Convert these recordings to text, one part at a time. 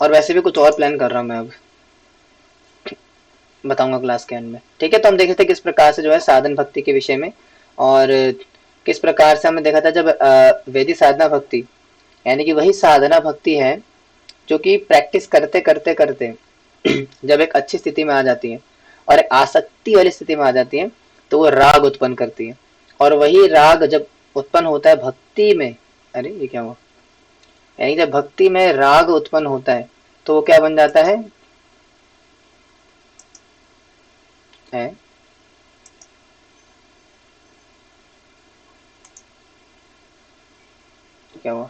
और वैसे भी कुछ और प्लान कर रहा हूँ मैं अब, बताऊंगा क्लास के एंड में। ठीक है, तो हम देखे थे किस प्रकार से जो है साधन भक्ति के विषय में, और किस प्रकार से हमने देखा था जब वैदिक साधना भक्ति यानी कि वही साधना भक्ति है जो कि प्रैक्टिस करते करते करते जब एक अच्छी स्थिति में आ जाती है और एक आसक्ति वाली स्थिति में आ जाती है, तो वो राग उत्पन्न करती है। और वही राग जब उत्पन्न होता है भक्ति में, अरे ये क्या हुआ, यानी जब भक्ति में राग उत्पन्न होता है तो वो क्या बन जाता है क्या हुआ,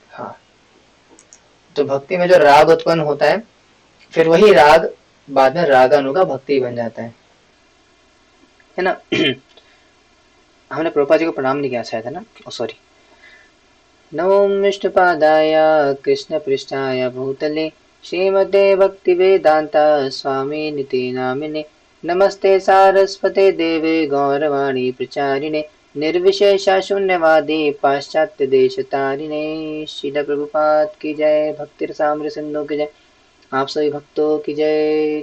हाँ, तो भक्ति में जो राग उत्पन्न होता है, फिर वही राग बाद में रागानुगा भक्ति बन जाता है ना। हमने प्रभुपाद जी को प्रणाम नहीं किया शायद, है ना, सॉरी। नमो विष्णुपादाय कृष्णपृष्ठाय भूतले श्रीमते भक्तिवेदांत स्वामी निति नामिने नमस्ते सारस्वते देवे गौरवाणी प्रचारिणे निर्विशेष शून्यवादी पाश्चात्य देश तारिणे। श्रील प्रभुपाद की जय, भक्ति रसामृत सिंधु की जय, आप सभी भक्तों की जय।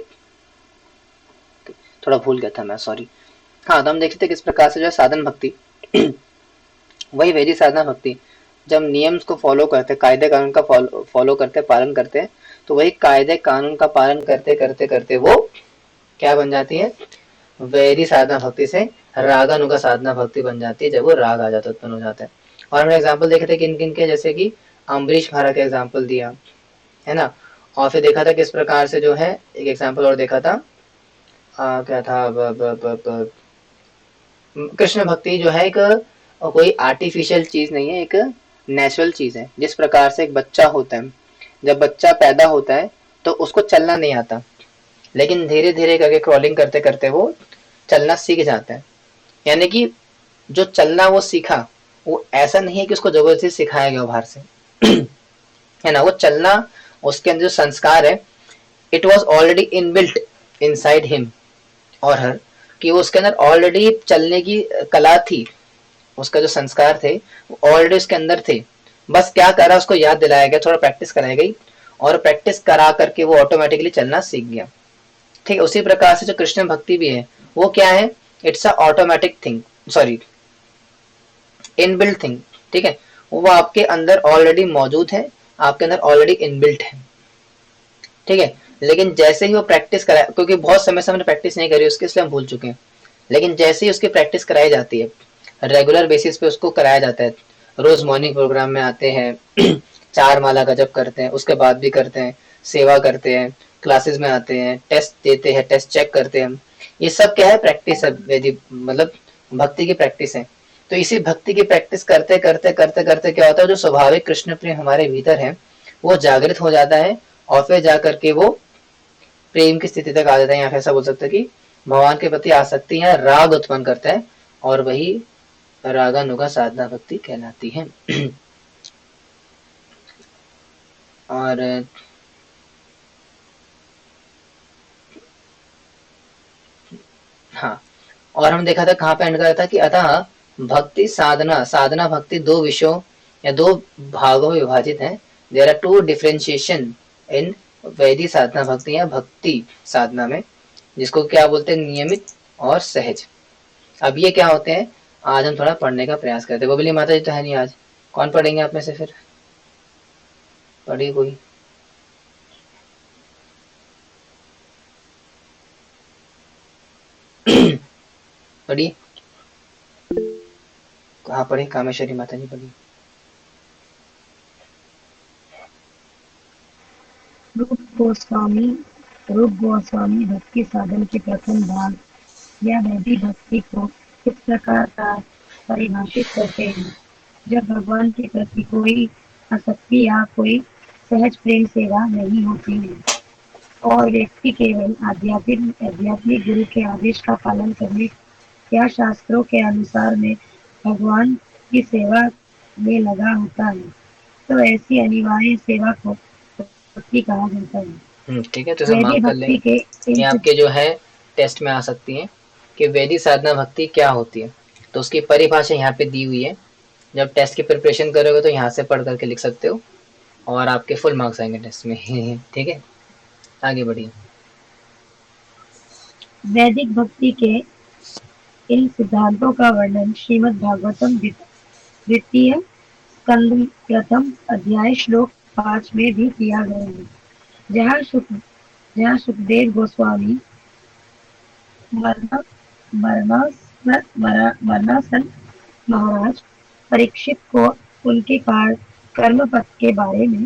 थोड़ा भूल गया था मैं, सॉरी। हाँ, तो हम देखते थे किस प्रकार से जो है साधन भक्ति वही वैदिक साधना भक्ति जब नियम को फॉलो करते, कायदे कानून का फॉलो करते, पालन करते हैं, तो वही कायदे कानून का पालन करते करते करते वो क्या बन जाती है, वैदिक साधना भक्ति से रागानुगा साधना भक्ति बन जाती है, जब वो राग आ जाता, उत्पन्न हो जाता है। और हमने एग्जाम्पल देखे थे किन किन के, जैसे कि अम्बरीश महाराज का एग्जाम्पल दिया, है ना। और फिर देखा था किस प्रकार से जो है, एक एग्जाम्पल और देखा था, क्या था, कृष्ण भक्ति जो है एक कोई आर्टिफिशियल चीज नहीं है, एक नेचुरल चीज है। जिस प्रकार से एक बच्चा होता है, जब बच्चा पैदा होता है तो उसको चलना नहीं आता, लेकिन धीरे धीरे करके क्रॉलिंग करते करते वो चलना सीख जाता है। यानी कि जो चलना वो सीखा, वो ऐसा नहीं है कि उसको जबरदस्ती सिखाया गया बाहर से, है ना। वो चलना, उसके अंदर जो संस्कार है, it was already inbuilt inside him और हर, कि वो उसके अंदर ऑलरेडी चलने की कला थी, उसका जो संस्कार थे वो ऑलरेडी उसके अंदर थे। बस क्या करा, उसको याद दिलाया गया, थोड़ा प्रैक्टिस कराई गई, और प्रैक्टिस करा करके वो ऑटोमेटिकली चलना सीख गया। ठीक है, उसी प्रकार से जो कृष्ण भक्ति भी है, वो क्या है, it's a automatic thing, sorry inbuilt thing. ठीक है, वो आपके अंदर ऑलरेडी मौजूद है, आपके अंदर ऑलरेडी इनबिल्ट है। ठीक है, लेकिन जैसे ही वो प्रैक्टिस करा, क्योंकि बहुत समय से हमने प्रैक्टिस नहीं करी उसके, इसलिए हम भूल चुके हैं, लेकिन जैसे ही उसकी प्रैक्टिस कराई जाती है, रेगुलर बेसिस पे उसको कराया जाता है, रोज मॉर्निंग प्रोग्राम में आते हैं, चार माला का जप करते हैं, उसके बाद भी करते हैं, सेवा करते हैं, क्लासेस में आते हैं, टेस्ट देते हैं, टेस्ट चेक करते हैं, ये सब क्या है, प्रैक्टिस है, वैदिक मतलब भक्ति की प्रैक्टिस है। तो इसी भक्ति की प्रैक्टिस करते करते करते करते क्या होता है, जो स्वाभाविक कृष्ण प्रेम हमारे भीतर है वो जागृत हो जाता है, और फिर जाकर के वो प्रेम की स्थिति तक आ जाता है, या फिर ऐसा बोल सकते हैं कि भगवान के प्रति आसक्ति या राग उत्पन्न करता है, और वही रागानुगा साधना भक्ति कहलाती है। और हाँ, और हम देखा था कहाँ पे एंड करा था कि अतः भक्ति साधना, साधना भक्ति दो विषयों या दो भागों में विभाजित है। देयर आर टू डिफरेंशिएशन इन वैदिक साधना भक्ति या भक्ति साधना में, जिसको क्या बोलते हैं, नियमित और सहज। अब ये क्या होते हैं, आज हम थोड़ा पढ़ने का प्रयास करते हैं। बबली माता जी तो है नहीं आज, कौन पढ़ेंगे आप में से, फिर पढ़िए कोई। पढ़िए, कहाँ पढ़े, कामेश्वरी माता जी पढ़िए। रूप गोस्वामी रूप गोस्वामी भक्ति साधन के प्रथम भाग या वैदिक भक्ति को इस प्रकार का परिभाषित करते हैं। जब भगवान के प्रति कोई आसक्ति या कोई सहज प्रेम सेवा नहीं होती है और व्यक्ति केवल आध्यात्मिक गुरु के आदेश का पालन करने या शास्त्रों के अनुसार में भगवान की सेवा में लगा होता है, तो ऐसी अनिवार्य सेवा को भक्ति कहा जाता है। ठीक है, तो इसे मार्क वैदिक कर भक्ति लेंगे। के ये इन आपके जो है टेस्ट में आ सकती है कि वैदिक साधना भक्ति क्या होती है, तो उसकी परिभाषा यहाँ पे दी हुई है। जब टेस्ट की प्रिपरेशन करोगे तो यहाँ से पढ़ करके लिख सकते हो। और आपके फुल मार्क्स आएंगे टेस्ट में। ठीक है, आगे बढ़िए। वैदिक भक्ति के इन सिद्धांतों का वर्णन श्रीमद् भागवतम द्वितीय स्कंद प्रथम अध्याय श्लोक 5 में भी किया गया है, जहाँ सुख जहाँ सुखदेव गोस्वामी मरना मरणासन महाराज परीक्षित को उनके कर्म पथ के बारे में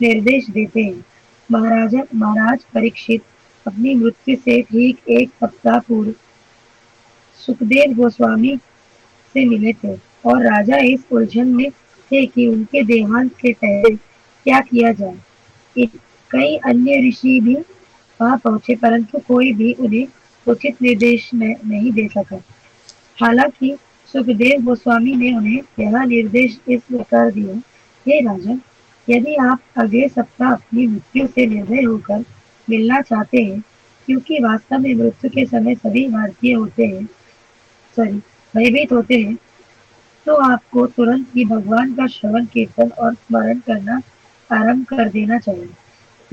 निर्देश देते हैं। महाराज परीक्षित अपनी मृत्यु से ठीक 1 सप्ताह पूर्व सुखदेव गोस्वामी से मिले थे और राजा इस उलझन में थे कि उनके देहांत के पहले क्या किया जाए। कई अन्य ऋषि भी वहां पहुंचे, परंतु कोई भी उन्हें उचित निर्देश नहीं दे सका। हालांकि सुखदेव गोस्वामी ने उन्हें यह निर्देश इस प्रकार दिया, हे राजन, यदि आप अगले सप्ताह अपनी मृत्यु से निर्भय होकर मिलना चाहते हैं, क्योंकि वास्तव में मृत्यु के समय सभी भारतीय होते हैं, सॉरी भयभीत होते हैं, तो आपको तुरंत ही भगवान का श्रवण कीर्तन और स्मरण करना आरंभ कर देना चाहिए।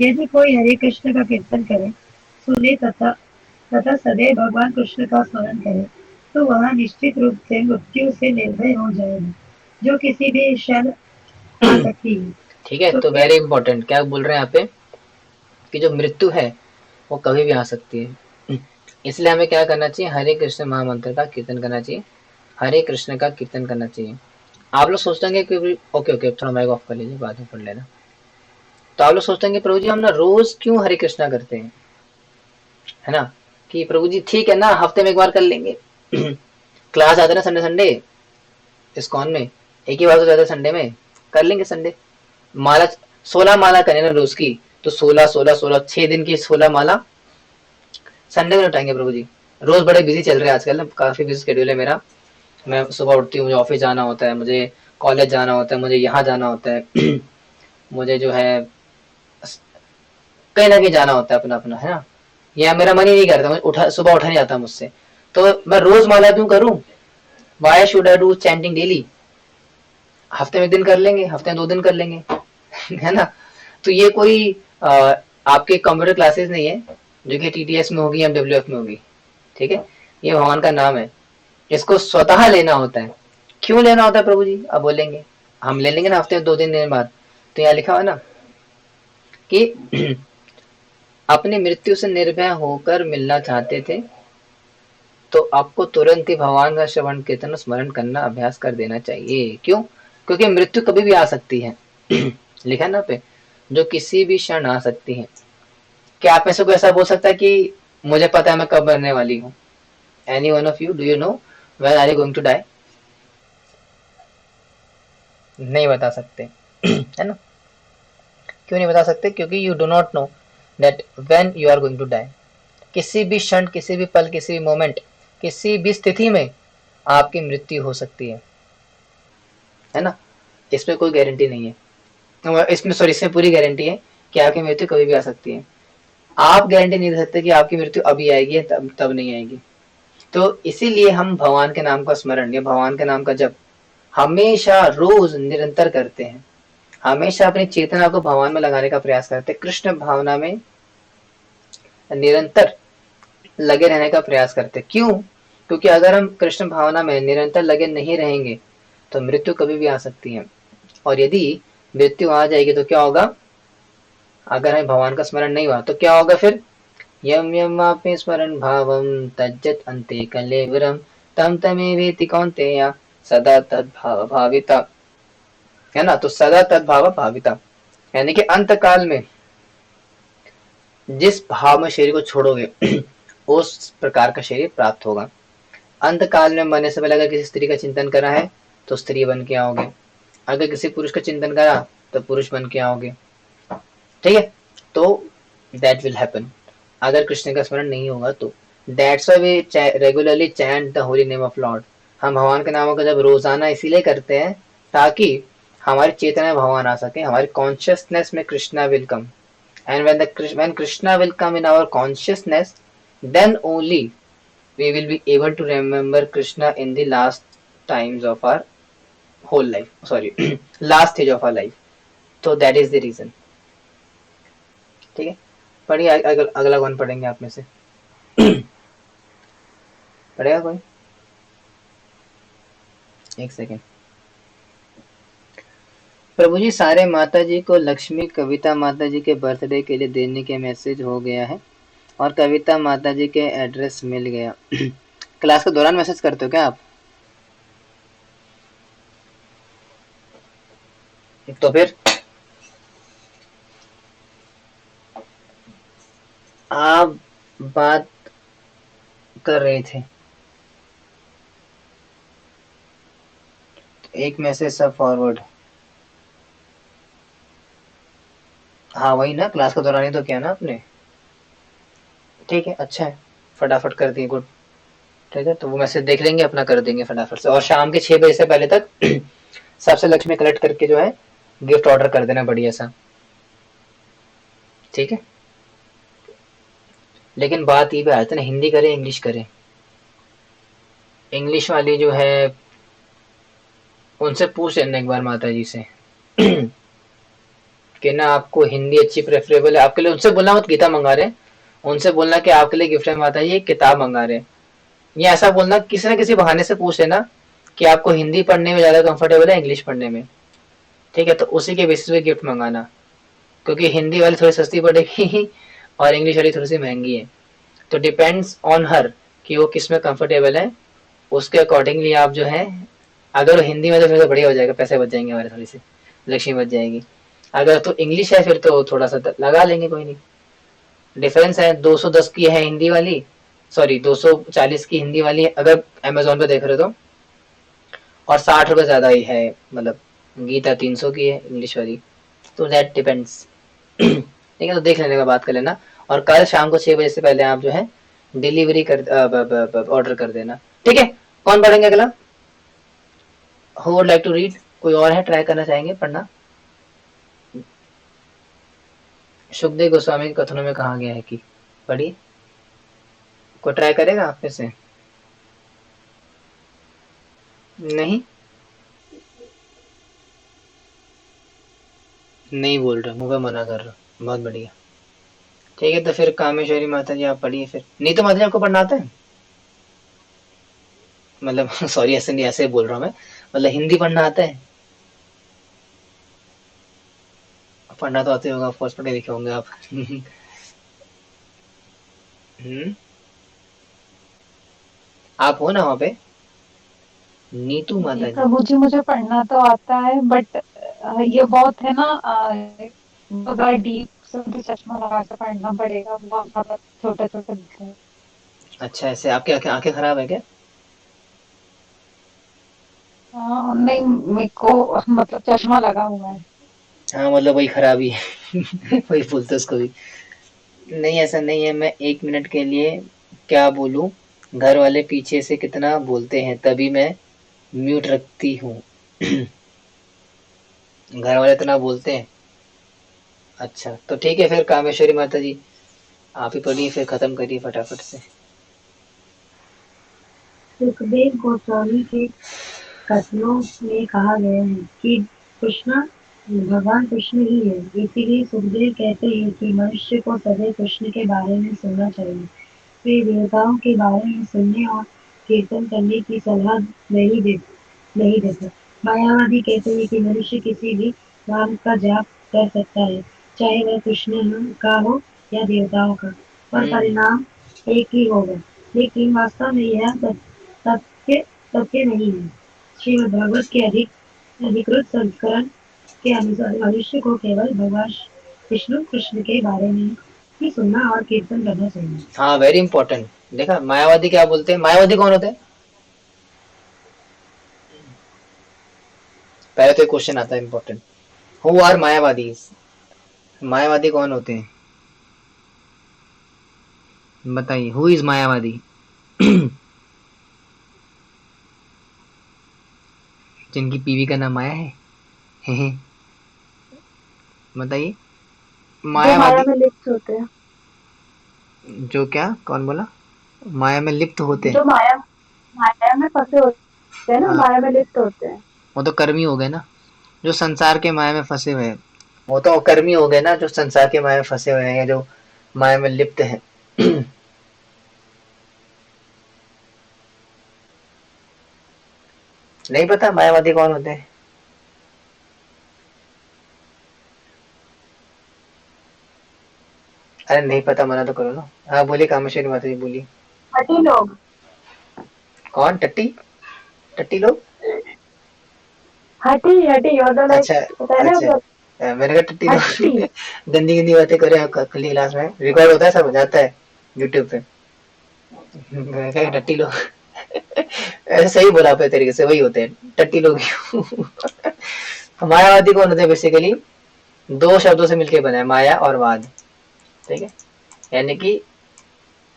यदि कोई हरे कृष्ण का कीर्तन करे, सुने तथा सदैव भगवान कृष्ण का स्मरण करे, तो वह निश्चित रूप से मृत्यु से निर्भय हो जाएगा, जो किसी भी क्षण आ सकती है। ठीक है, तो वेरी इंपॉर्टेंट क्या बोल रहे हैं यहाँ पे कि जो मृत्यु है वो कभी भी आ सकती है, इसलिए हमें क्या करना चाहिए, हरे कृष्ण महामंत्र का कीर्तन करना चाहिए, हरे कृष्ण का कीर्तन करना चाहिए। आप लोग सोचते हैं कि ओके ओके थोड़ा माइक ऑफ कर लीजिए, बाद में पढ़ लेना। तो आप लोग सोचते हैं कि प्रभु जी हम ना रोज क्यों हरे कृष्णा करते हैं, है ना, कि प्रभु जी ठीक है ना हफ्ते में एक बार कर लेंगे। क्लास आते ना संडे संडे इस्कॉन में, एक ही बार तो जाते संडे में, कर लेंगे संडे माला, 16 माला करें ना रोज की, तो 16 6 दिन की 16 माला संडे में उठाएंगे प्रभु जी। रोज बड़े बिजी चल रहे हैं आजकल ना, काफी बिजी शेड्यूल है मेरा। मैं सुबह उठती हूँ, मुझे ऑफिस जाना होता है, मुझे कॉलेज जाना होता है, मुझे यहाँ जाना होता है। मुझे जो है कहीं ना कहीं जाना होता है अपना अपना, है ना, या मेरा मन ही नहीं करता, मुझे सुबह उठा नहीं जाता मुझसे, तो मैं रोज माला क्यों करूं, why should I do chanting daily. हफ्ते में एक दिन कर लेंगे, हफ्ते में 2 दिन कर लेंगे। है ना, तो ये कोई आपके कंप्यूटर क्लासेस नहीं है जो कि टीटीएस में होगी या डब्ल्यूएफ में होगी। ठीक है, ये भगवान का नाम है, इसको स्वतः लेना होता है। क्यों लेना होता है प्रभु जी, अब बोलेंगे, हम ले लेंगे ना हफ्ते में 2-3 दिन बाद। तो यहाँ लिखा हुआ ना कि अपनी मृत्यु से निर्भय होकर मिलना चाहते थे, तो आपको तुरंत ही भगवान का श्रवण कीर्तन स्मरण करना अभ्यास कर देना चाहिए। क्यों, क्योंकि मृत्यु कभी भी आ सकती है। लिखा ना पे, जो किसी भी क्षण आ सकती है। क्या आप में से कोई ऐसा बोल सकता है कि मुझे पता है मैं कब मरने वाली हूँ? Any one of you, do you know when are you going to die? नहीं बता सकते। है ना, क्यों नहीं बता सकते, क्योंकि you do not know that when you are going to die. किसी भी क्षण, किसी भी पल, किसी भी मोमेंट, किसी भी स्थिति में आपकी मृत्यु हो सकती है ना, इसमें कोई गारंटी नहीं है, इसमें सॉरी इसमें पूरी गारंटी है कि आपकी मृत्यु कभी भी आ सकती है। आप गारंटी नहीं दे सकते कि आपकी मृत्यु अभी आएगी तब नहीं आएगी। तो इसीलिए हम भगवान के नाम का स्मरण या भगवान के नाम का जप हमेशा रोज निरंतर करते हैं, हमेशा अपनी चेतना को भगवान में लगाने का प्रयास करते हैं, कृष्ण भावना में निरंतर लगे रहने का प्रयास करते। क्यों, क्योंकि अगर हम कृष्ण भावना में निरंतर लगे नहीं रहेंगे तो मृत्यु कभी भी आ सकती है, और यदि मृत्यु आ जाएगी तो क्या होगा, अगर हमें भगवान का स्मरण नहीं हुआ तो क्या होगा फिर, यम यम आपे स्मरण भावम तज्जत अंते कलेवरम तम तमेवेति कौन्तेय सदा तद्भाव भाविता। है ना, तो सदा तद्भाव भाविता यानी कि अंत काल में जिस भाव में शरीर को छोड़ोगे उस प्रकार का शरीर प्राप्त होगा। अंत काल में मरने से पहले अगर किसी स्त्री का चिंतन करा है तो स्त्री बन के आओगे, अगर किसी पुरुष का चिंतन करा तो पुरुष बन के आओगे। ठीक है, तो दैट विल हैपन अगर कृष्ण का स्मरण नहीं होगा तो। That's why we regularly chant the holy name of lord. हम भगवान के नामों का जब रोजाना इसीलिए करते हैं ताकि हमारी चेतना में भगवान आ सके, हमारी कॉन्शियसनेस में Krishna will come, and when Krishna will come in our consciousness, then only we will be able to remember Krishna in the last times of our whole life, sorry last stage of our life। तो that is the reason. ठीक है, पढ़िए अगला कौन पढ़ेंगे आप में से? पढ़ेगा कोई? एक सेकेंड। प्रभु जी, सारे माता जी को लक्ष्मी कविता माता जी के बर्थडे के लिए देने के मैसेज हो गया है और कविता माता जी के एड्रेस मिल गया। क्लास के दौरान मैसेज करते हो क्या आप? तो फिर आप बात कर रहे थे, तो एक मैसेज सब फॉरवर्ड। हाँ वही ना, क्लास के दौरान ही तो किया ना आपने। ठीक है, अच्छा है, फटाफट कर दिए, गुड। ठीक है, तो वो मैसेज देख लेंगे, अपना कर देंगे फटाफट से, और शाम के 6 बजे से पहले तक सबसे लक्ष्मी कलेक्ट करके जो है गिफ्ट ऑर्डर कर देना बढ़िया सा। ठीक है, लेकिन बात ये भी आती है ना, हिंदी करें इंग्लिश करें? इंग्लिश वाली जो है उनसे पूछ लेना एक बार माता जी से कि ना आपको हिंदी अच्छी प्रेफरेबल है आपके लिए। उनसे बोलना मत गीता मंगा रहे हैं, उनसे बोलना कि आपके लिए गिफ्ट में माता जी एक किताब मंगा रहे हैं, या ऐसा बोलना किसी ना किसी बहाने से पूछ लेना कि आपको हिंदी पढ़ने में ज्यादा कंफर्टेबल है इंग्लिश पढ़ने में। ठीक है, तो उसी के बेसिस पे गिफ्ट मंगाना, क्योंकि हिंदी वाली थोड़ी सस्ती पड़ेगी और इंग्लिश वाली थोड़ी सी महंगी है। तो डिपेंड्स ऑन हर कि वो किस में कंफर्टेबल है, उसके अकॉर्डिंगली आप जो है, अगर हिंदी में तो फिर तो बढ़िया हो जाएगा, पैसे बच जाएंगे हमारे, थोड़ी सी लक्ष्मी बच जाएगी। अगर तो इंग्लिश है फिर तो थोड़ा सा लगा लेंगे, कोई नहीं। डिफरेंस है 210 की है हिंदी वाली, सॉरी 240 की हिंदी वाली है अगर अमेजोन पे देख रहे हो तो, और 60 रुपए ज्यादा ही है, मतलब गीता 300 की है इंग्लिश वाली। तो दैट डिपेंड्स। ठीक है, तो देख लेने का बात कर लेना, और कल शाम को 6 बजे से पहले आप जो है डिलीवरी कर ऑर्डर कर देना। ठीक है, कौन पढ़ेंगे अगला? Who would like to read? कोई और है ट्राई करना चाहेंगे पढ़ना? सुखदेव गोस्वामी के कथनों में कहा गया है कि, पढ़िए, कोई ट्राई करेगा आप में से? नहीं, नहीं बोल रहा, मुंह पे मना कर रहा, बहुत बढ़िया। ठीक है, तो फिर कामेश्वरी माता जी आप पढ़िए फिर। नहीं तो माता जी आपको पढ़ना आता है? मतलब सॉरी, ऐसे नहीं, ऐसे बोल रहा हूँ मैं, मतलब हिंदी पढ़ना आता है? पढ़ना तो आते होगा, ऑफकोर्स पढ़े लिखे होंगे आप। हम्म, आप हो ना वहाँ पे? नीतू जी माता जी? प्रभु जी, मुझे पढ़ना तो आता है बट ये बहुत है ना, बहुत डीप से मुझे चश्मा लगा के पढ़ना पड़ेगा, बहुत ज्यादा छोटे छोटे लिखे हैं। अच्छा, ऐसे आपकी आंखें आंखें खराब है क्या? नहीं, मेरे को मतलब चश्मा लगा हुआ है। हाँ मतलब वही खराबी है। वही बोलते उसको भी। नहीं ऐसा नहीं है, मैं 1 मिनट के लिए क्या बोलूं, घर वाले पीछे से कितना बोलते हैं तभी मैं म्यूट रखती हूँ। घर वाले इतना बोलते हैं। अच्छा तो ठीक है, फिर कामेश्वरी माता जी आप ही पढ़िए, फिर खत्म करिए फटाफट से। सुखदेव गोस्वामी के कथनों में कहा गया है कि कृष्ण भगवान कृष्ण ही है। इसीलिए सुखदेव कहते हैं कि मनुष्य को सदैव कृष्ण के बारे में सुनना चाहिए। वे देवताओं के बारे में सुनने और कीर्तन करने की सलाह नहीं देते। मायावादी कहते हैं कि मनुष्य किसी भी नाम का जाप कर सकता है, चाहे वह कृष्ण का हो या देवताओं का, और हम्म। परिणाम एक ही होगा। लेकिन वास्तव में यह सत्य सत्य नहीं है। श्रीमद्भागवत के अधिकृत संस्करण के अनुसार मनुष्य को केवल भगवान विष्णु कृष्ण के बारे में ही सुनना और कीर्तन करना चाहिए। हाँ वेरी इंपॉर्टेंट। देखा मायावादी क्या बोलते हैं? मायावादी कौन होते हैं? पहले तो क्वेश्चन आता है इंपॉर्टेंट, हु आर मायावादी? मायावादी कौन होते हैं बताइए, हु इज मायावादी? जिनकी पीवी का नाम माया है? बताइए, जो माया मायावादी। में लिप्त होते हैं। जो क्या, कौन बोला? माया में लिप्त होते हैं? जो माया माया में फंसे होते हैं ना, हाँ, माया में लिप्त होते हैं। वो तो कर्मी हो गए ना, जो संसार के माया में फंसे हुए हैं। वो तो कर्मी हो गए ना, जो संसार के माया में फंसे हुए हैं, जो माया में लिप्त हैं। नहीं पता मायावादी कौन होते हैं? अरे नहीं पता, मना तो करो ना। हाँ बोलिए, कामेश्वरी माता जी बोलिए। हठी लोग। कौन? टट्टी? टट्टी लोग? हठी हठी ऑर्डर लाइक अच्छा। होता है ना अच्छा। मतलब। मैंने कहा टट्टी हठी। लोग। गंदी गंदी बातें करे आप खुली क्लास में, रिकॉर्ड होता है, सब हो जाता है यूट्यूब पे। मैंने कहा टट्टी लोग। ऐसे सही बोला आपने तरीके से, वही होते हैं टट्टी लोग। मायावादी कौन होते हैं? बेसिकली दो शब्दों से मिलकर बना है, माया और वाद। ठीक है, यानी कि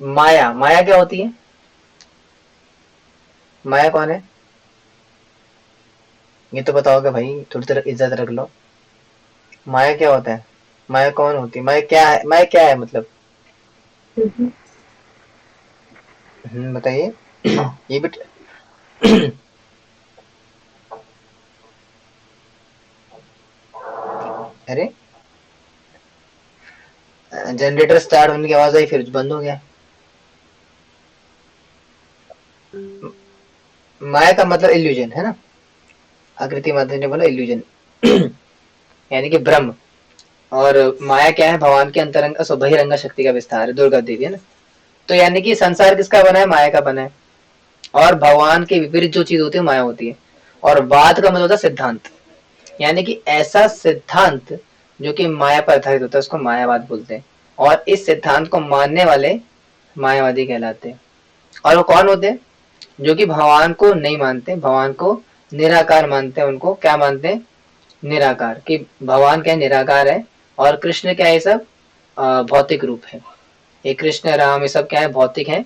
माया, माया क्या होती है? माया कौन है? ये तो बताओगे भाई, थोड़ी तरह इज्जत रख लो। माया क्या होता है? माया कौन होती है? माया क्या है? माया क्या है मतलब? बताइए। ये भी अरे जनरेटर स्टार्ट होने की आवाज आई, फिर बंद हो गया। माया का मतलब इल्यूजन है ना? आकृति माता ने बोला इल्यूजन। यानी कि ब्रह्म। और माया क्या है? भगवान के अंतरंग बहिरंग शक्ति का विस्तार है, दुर्गा देवी है ना। तो यानी कि संसार किसका बना है? माया का बना है। और भगवान के विपरीत जो चीज होती है माया होती है। और वाद का मतलब होता है सिद्धांत, यानी कि ऐसा सिद्धांत जो कि माया पर आधारित होता है, उसको मायावाद बोलते हैं। और इस सिद्धांत को मानने वाले मायावादी कहलाते हैं। और वो कौन होते हैं? जो कि भगवान को नहीं मानते, भगवान को निराकार मानते हैं। उनको क्या मानते हैं? निराकार, कि भगवान क्या निराकार है। और कृष्ण क्या है? सब भौतिक रूप है। ये कृष्ण राम ये सब क्या है? भौतिक है।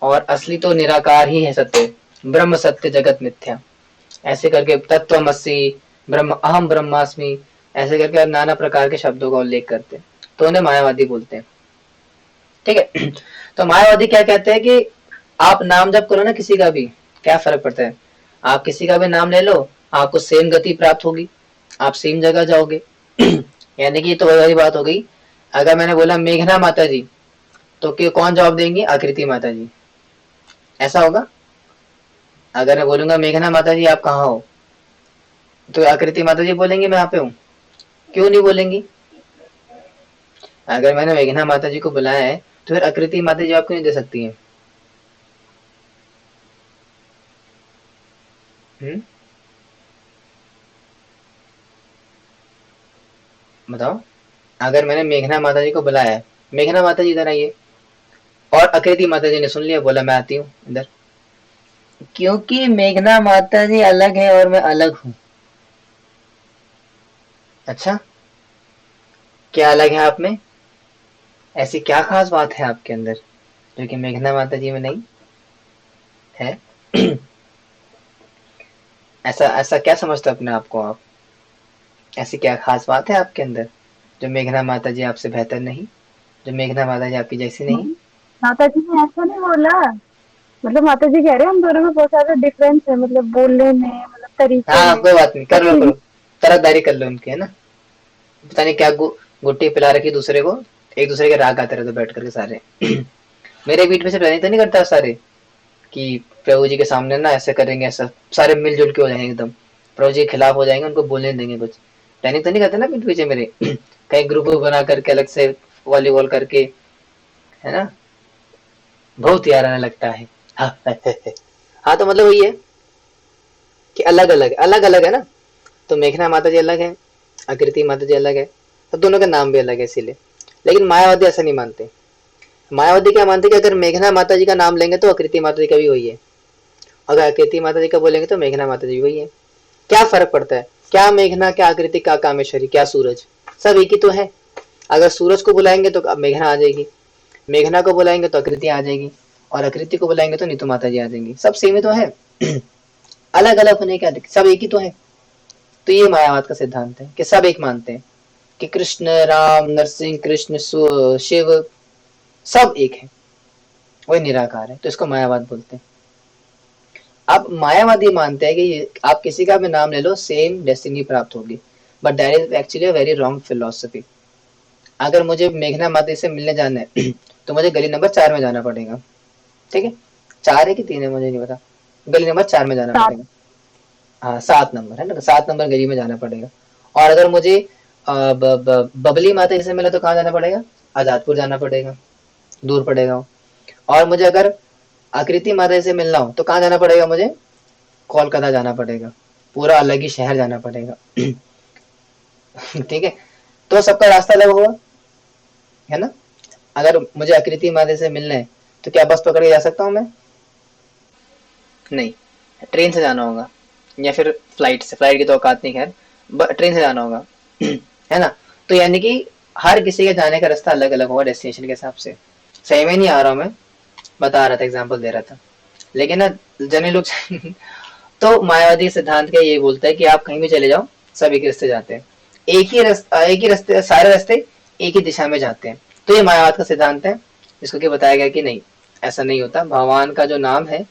और असली तो निराकार ही है, सत्य ब्रह्म, सत्य जगत मिथ्या। ऐसे करके तत्वमसि, ब्रह्म अहम ब्रह्मास्मि, ऐसे करके नाना प्रकार के शब्दों का उल्लेख करते हैं। तो उन्हें मायावादी बोलते हैं। ठीक है। तो मायावादी क्या कहते हैं कि आप नाम जप करो ना किसी का भी, क्या फर्क पड़ता है? आप किसी का भी नाम ले लो, आपको सेम गति प्राप्त होगी, आप सेम जगह जाओगे। यानी कि तो वही बात हो गई। अगर मैंने बोला मेघना माता जी, तो क्यों कौन जवाब देंगी? आकृति माता जी। ऐसा होगा। अगर मैं बोलूंगा मेघना माता जी आप कहाँ हो, तो आकृति माता जी बोलेंगी मैं यहाँ पे हूँ। क्यों नहीं बोलेंगी? अगर मैंने मेघना माता जी को बुलाया है, तो फिर आकृति माता जी जवाब क्यों नहीं दे सकती है? बताओ। अगर मैंने मेघना माता जी को बुलाया है, मेघना माता जी इधर आइए, और आकृति माता जी ने सुन लिया, बोला मैं आती हूँ इधर, क्योंकि मेघना माता जी अलग है और मैं अलग हूँ। अच्छा, क्या अलग है आप में? ऐसी क्या खास बात है आपके अंदर जो कि मेघना माता जी में नहीं है? ऐसा ऐसा क्या समझते हो अपने आप को आप? ऐसी क्या खास बात है आपके अंदर जो मेघना माता जी आपसे बेहतर नहीं, जो मेघना माता जी आपकी जैसी नहीं? माता जी ने ऐसा नहीं बोला। मतलब माता जी कह रहे हैं हम दोनों में बहुत ज्यादा डिफरेंस है, मतलब बोलने में, मतलब तरीके हाँ में, कोई बात नहीं, हर कर लो चीज करो, में। तरफदारी कर लो उनकी, है ना। पता नहीं क्या गुट्टी पिला रखी दूसरे को, एक दूसरे के राग आते रहते बैठ करके सारे। मेरे बीच में से प्लानिंग तो नहीं करता सारे कि प्रभु जी के सामने ना ऐसे करेंगे, ऐसा सारे मिलजुल के हो जाएंगे एकदम, प्रभु जी के खिलाफ हो जाएंगे, उनको बोलने देंगे कुछ। प्लानिंग तो नहीं करते ना पीठ पीछे मेरे। कहीं ग्रुप बना करके अलग से वॉलीबॉल करके, है ना। बहुत यार आने लगता है। हाँ। हाँ तो मतलब वही है कि अलग अलग अलग अलग है ना। तो मेघना माता जी अलग है, आकृति माता जी अलग है, तो दोनों का नाम भी अलग है इसीलिए। लेकिन मायावादी ऐसा नहीं मानते। मायावादी क्या मानते कि अगर मेघना माता जी का नाम लेंगे तो आकृति माता जी का भी वही है, अगर आकृति माता जी का बोलेंगे तो मेघना माता जी वही है। क्या फर्क पड़ता है? क्या मेघना, क्या आकृति, क्या कामेश्वरी, क्या सूरज, सब एक ही तो है। अगर सूरज को बुलाएंगे तो मेघना आ जाएगी, मेघना को बुलाएंगे तो आकृति आ जाएगी, और आकृति को बुलाएंगे तो नीतू माता जी आ जाएंगी। सब सेम ही तो है। अलग अलग होने क्या दिक्कत, सब एक ही तो है। तो ये मायावाद का सिद्धांत है कि सब एक मानते हैं कि कृष्ण राम नरसिंह कृष्ण शिव सब एक है, वही निराकार है, तो इसको मायावाद बोलते हैं। अब मायावादी मानते हैं कि आप किसी का भी नाम ले लो, सेम डेस्टिनी प्राप्त होगी। But that is actually a very wrong philosophy. अगर मुझे मेघना माता से मिलने जाना है तो मुझे गली नंबर 4 में जाना पड़ेगा, ठीक है। 4 है कि 3 है मुझे नहीं पता, गली नंबर 4 में जाना 7। पड़ेगा। हाँ 7 नंबर है ना, 7 नंबर गली में जाना पड़ेगा। और अगर मुझे बबली माता से मिला तो कहाँ जाना पड़ेगा, आजादपुर जाना पड़ेगा, दूर पड़ेगा वो। और मुझे अगर आकृति माता से मिलना हो तो कहाँ जाना पड़ेगा मुझे, कोलकाता जाना पड़ेगा, पूरा अलग ही शहर जाना पड़ेगा ठीक है, तो सबका रास्ता अलग होगा, है ना। अगर मुझे आकृति माता से मिलना है तो क्या बस पकड़ के जा सकता हूँ मैं, नहीं, ट्रेन से जाना होगा या फिर फ्लाइट से, फ्लाइट की तो औकात नहीं, खैर ट्रेन से जाना होगा है ना। तो यानी कि हर किसी के जाने का रास्ता अलग अलग होगा डेस्टिनेशन के हिसाब से। सही में नहीं आ रहा हूँ मैं, बता रहा था, एग्जाम्पल दे रहा था, लेकिन ना जने लोग तो मायावादी सिद्धांत का ये बोलता है कि आप कहीं भी चले जाओ सब एक ही रास्ते जाते हैं, एक ही रास्ते, सारे रास्ते एक ही दिशा में जाते हैं। तो ये मायावाद का सिद्धांत है, जिसको कि बताया गया कि नहीं, ऐसा नहीं होता। भगवान का जो नाम है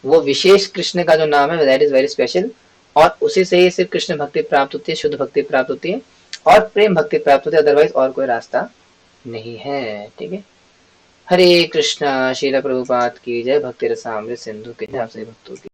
वो विशेष कृष्ण का जो नाम है दैट इज वेरी स्पेशल, और उसी से ही सिर्फ कृष्ण भक्ति प्राप्त होती है, शुद्ध भक्ति प्राप्त होती है और प्रेम भक्ति प्राप्त होती है, अदरवाइज और कोई रास्ता नहीं है, ठीक है। हरे कृष्णा, शीला प्रभुपाद की जय, भक्ति रसामृत सिंधु की जय, आप सभी भक्तों की।